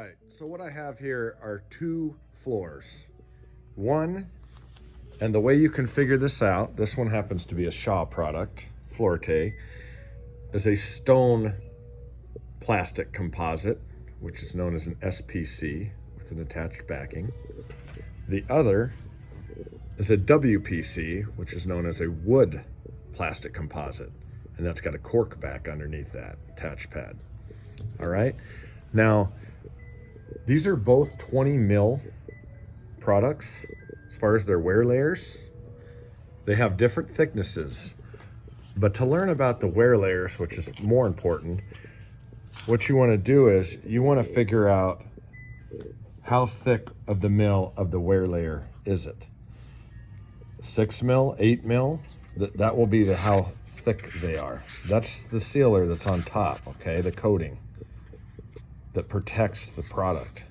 right, so what I have here are two floors. One, and the way you can figure this out, this one happens to be a Shaw product, Florte, is a stone plastic composite, which is known as an SPC with an attached backing. The other is a WPC, which is known as a wood plastic composite, and that's got a cork back underneath that attached pad. All right, now these are both 20 mil products as far as their wear layers. They have different thicknesses, but to learn about the wear layers, which is more important, what you want to do is you want to figure out how thick of the mil of the wear layer is it. 6 mil, 8 mil, that will be how thick they are. That's the sealer that's on top, okay, the coating that protects the product.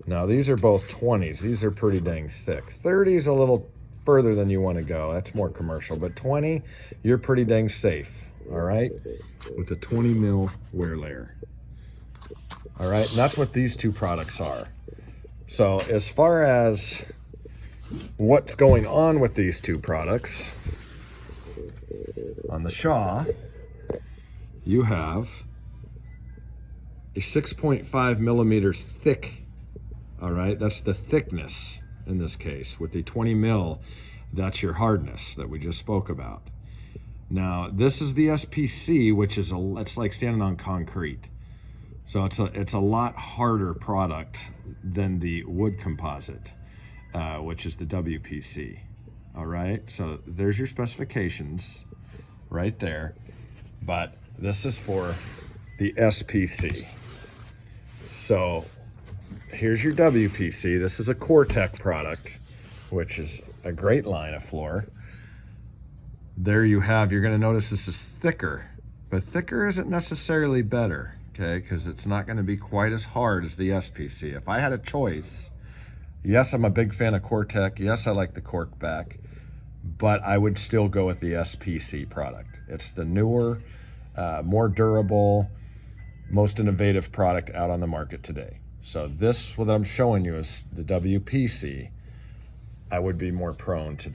Now these are both 20s. These are pretty dang thick. 30 is a little further than you want to go. That's more commercial, but 20, you're pretty dang safe, all right, with the 20 mil wear layer. All right, and that's what these two products are. So as far as what's going on with these two products, on the Shaw, you have a 6.5 millimeter thick. All right, that's the thickness in this case. With the 20 mil, that's your hardness that we just spoke about. Now, this is the SPC, which is it's like standing on concrete. So it's a lot harder product than the wood composite, which is the WPC. All right, so there's your specifications right there, but this is for the SPC. So here's your WPC. This is a Core-Tech product, which is a great line of floor. There you have, you're going to notice this is thicker, but thicker isn't necessarily better, okay, because it's not going to be quite as hard as the SPC. If I had a choice, yes, I'm a big fan of Core-Tech. Yes, I like the cork back, but I would still go with the SPC product. It's the newer, more durable, most innovative product out on the market today. So this, what I'm showing you, is the WPC. I would be more prone to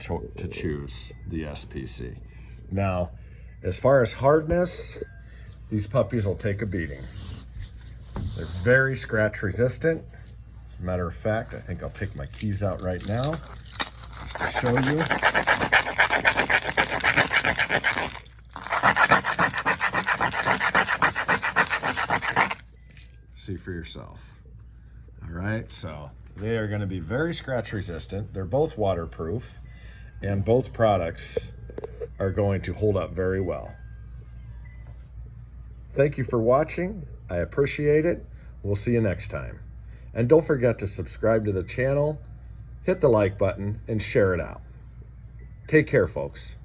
choose the SPC. Now, as far as hardness, these puppies will take a beating. They're very scratch resistant. As a matter of fact, I think I'll take my keys out right now just to show you. See for yourself. All right, so they are going to be very scratch resistant. They're both waterproof, and both products are going to hold up very well. Thank you for watching. I appreciate it. We'll see you next time. And don't forget to subscribe to the channel, hit the like button, and share it out. Take care, folks.